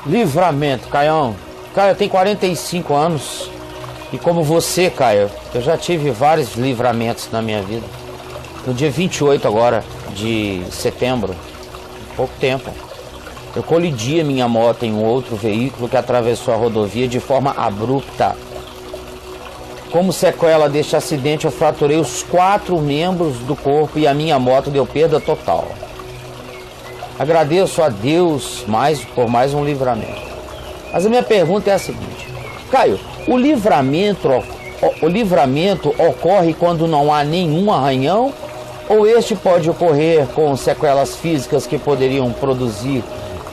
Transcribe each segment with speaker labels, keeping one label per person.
Speaker 1: Livramento, Caião. Caio, eu tenho 45 anos. E como você, Caio, eu já tive vários livramentos na minha vida. No dia 28 agora, de setembro, pouco tempo, eu colidi a minha moto em um outro veículo que atravessou a rodovia de forma abrupta. Como sequela deste acidente, eu fraturei os 4 membros do corpo e a minha moto deu perda total. Agradeço a Deus por mais um livramento. Mas a minha pergunta é a seguinte: Caio, o livramento ocorre quando não há nenhum arranhão? Ou este pode ocorrer com sequelas físicas que poderiam produzir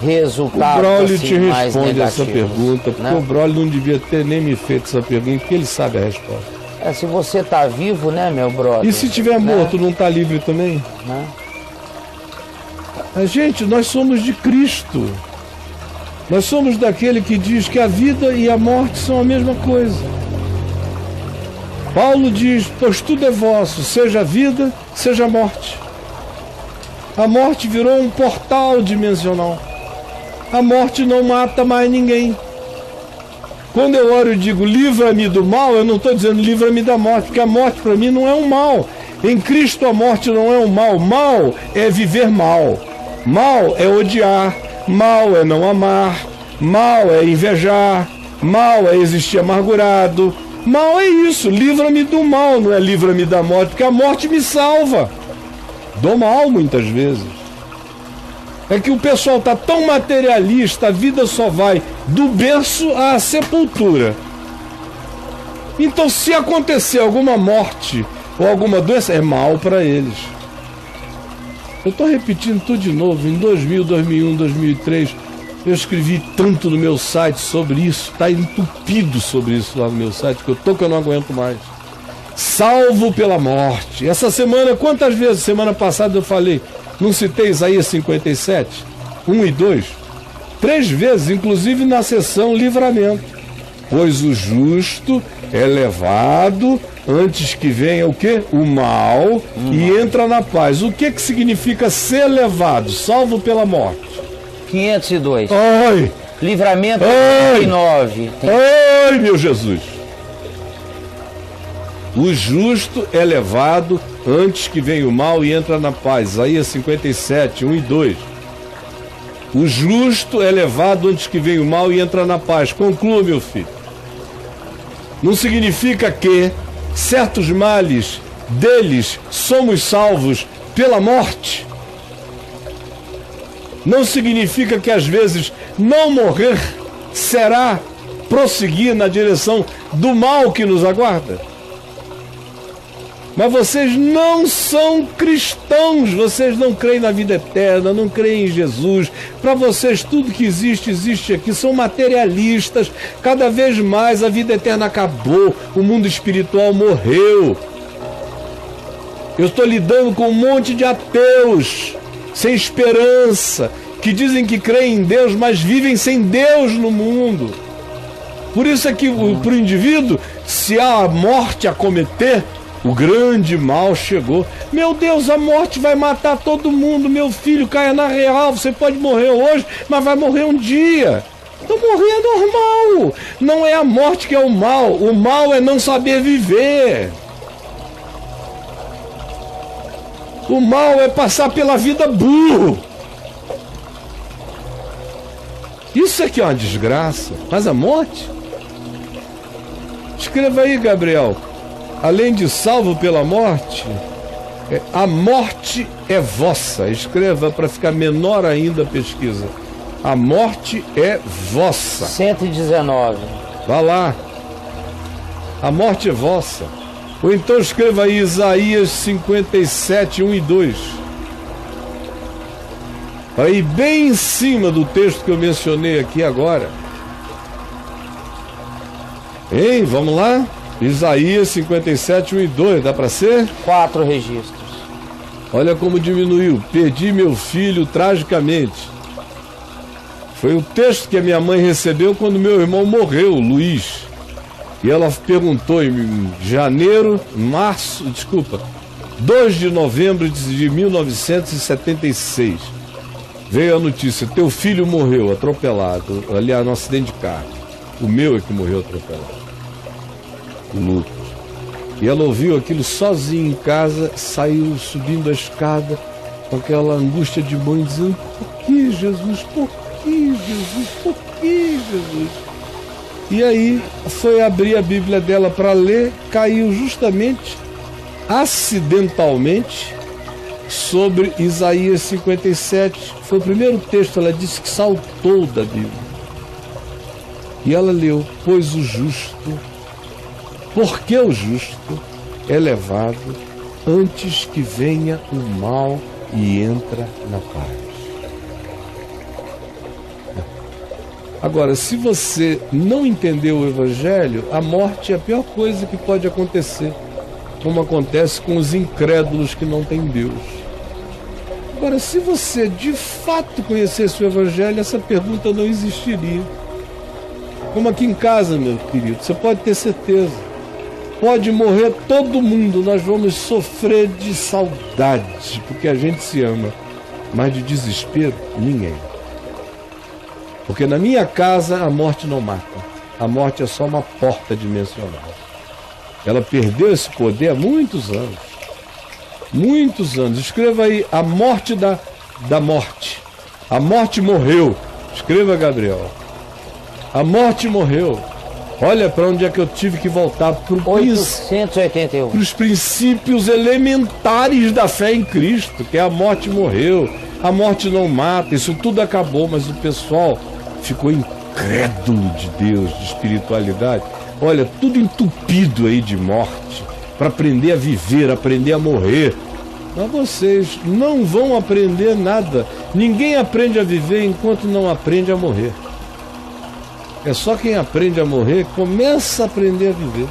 Speaker 1: resultados
Speaker 2: o Braulio
Speaker 1: assim,
Speaker 2: te
Speaker 1: mais
Speaker 2: responde
Speaker 1: negativos,
Speaker 2: essa pergunta, porque
Speaker 1: né?
Speaker 2: o Braulio não devia ter nem me feito essa pergunta, porque ele sabe a resposta.
Speaker 1: Se você tá vivo, né, meu brother?
Speaker 2: E se tiver morto, não tá livre também?
Speaker 1: Né?
Speaker 2: Gente, nós somos de Cristo. Nós somos daquele que diz que a vida e a morte são a mesma coisa. Paulo diz: pois tudo é vosso, seja a vida, seja a morte. A morte virou um portal dimensional. A morte não mata mais ninguém. Quando eu oro e digo livra-me do mal, eu não estou dizendo livra-me da morte, porque a morte para mim não é um mal. Em Cristo a morte não é um mal. Mal é viver mal. Mal é odiar. Mal é não amar. Mal é invejar. Mal é existir amargurado. Mal é isso. Livra-me do mal, não é livra-me da morte, porque a morte me salva do mal muitas vezes. É que o pessoal está tão materialista, a vida só vai do berço à sepultura. Então, se acontecer alguma morte ou alguma doença, é mal para eles. Eu estou repetindo tudo de novo. Em 2000, 2001, 2003, eu escrevi tanto no meu site sobre isso. Está entupido sobre isso lá no meu site, que eu não aguento mais. Salvo pela morte. Essa semana, quantas vezes? Semana passada eu falei, não citei Isaías 57, 1 e 2? 3 vezes, inclusive na sessão livramento. Pois o justo é levado antes que venha o quê? O mal, e entra na paz. O que significa ser levado, salvo pela morte?
Speaker 1: 502.
Speaker 2: Ai!
Speaker 1: Livramento 9.
Speaker 2: Ai, meu Jesus! O justo é levado antes que venha o mal e entra na paz. Isaías 57, 1 e 2. O justo é levado antes que venha o mal e entra na paz. Conclua, meu filho. Não significa que certos males deles somos salvos pela morte. Não significa que às vezes não morrer será prosseguir na direção do mal que nos aguarda. Mas vocês não são cristãos, vocês não creem na vida eterna, não creem em Jesus. Para vocês tudo que existe, existe aqui. São materialistas. Cada vez mais a vida eterna acabou, o mundo espiritual morreu. Eu estou lidando com um monte de ateus, sem esperança, que dizem que creem em Deus, mas vivem sem Deus no mundo. Por isso é que para o indivíduo, se há a morte a cometer, o grande mal chegou. Meu Deus, a morte vai matar todo mundo. Meu filho, caia na real. Você pode morrer hoje, mas vai morrer um dia. Então morrer é normal. Não é a morte que é o mal. O mal é não saber viver. O mal é passar pela vida burro. Isso aqui é uma desgraça. Mas a morte? Escreva aí, Gabriel. Além de salvo pela morte, a morte é vossa. Escreva para ficar menor ainda a pesquisa. A morte é vossa.
Speaker 1: 119.
Speaker 2: Vá lá. A morte é vossa. Ou então escreva aí Isaías 57, 1 e 2. Aí bem em cima do texto que eu mencionei aqui agora. Hein, vamos lá? Isaías 57, 1 e 2, dá para ser?
Speaker 1: 4 registros.
Speaker 2: Olha como diminuiu. Perdi meu filho tragicamente. Foi o texto que a minha mãe recebeu quando meu irmão morreu, Luiz. E ela perguntou em 2 de novembro de 1976. Veio a notícia, teu filho morreu atropelado, aliás, num acidente de carro. O meu é que morreu atropelado. O Lucas. E ela ouviu aquilo sozinha em casa, saiu subindo a escada com aquela angústia de mãe, dizendo: por que, Jesus? Por que, Jesus? Por que, Jesus? E aí foi abrir a Bíblia dela para ler, caiu justamente, acidentalmente, sobre Isaías 57. Foi o primeiro texto, ela disse que saltou da Bíblia. E ela leu: pois o justo, porque o justo é levado antes que venha o mal e entra na paz. Agora, se você não entendeu o Evangelho, a morte é a pior coisa que pode acontecer, como acontece com os incrédulos que não têm Deus. Agora, se você de fato conhecesse o Evangelho, essa pergunta não existiria. Como aqui em casa, meu querido, você pode ter certeza. Pode morrer todo mundo, nós vamos sofrer de saudade, porque a gente se ama, mas de desespero, ninguém. Porque na minha casa a morte não mata, a morte é só uma porta dimensional. Ela perdeu esse poder há muitos anos. Muitos anos. Escreva aí: a morte da morte. A morte morreu. Escreva, Gabriel. A morte morreu. Olha para onde é que eu tive que voltar, para
Speaker 1: 881.
Speaker 2: os princípios elementares da fé em Cristo, que é a morte morreu, a morte não mata, isso tudo acabou, mas o pessoal ficou incrédulo de Deus, de espiritualidade. Olha, tudo entupido aí de morte, para aprender a viver, aprender a morrer. Mas vocês não vão aprender nada. Ninguém aprende a viver enquanto não aprende a morrer. É só quem aprende a morrer começa a aprender a viver.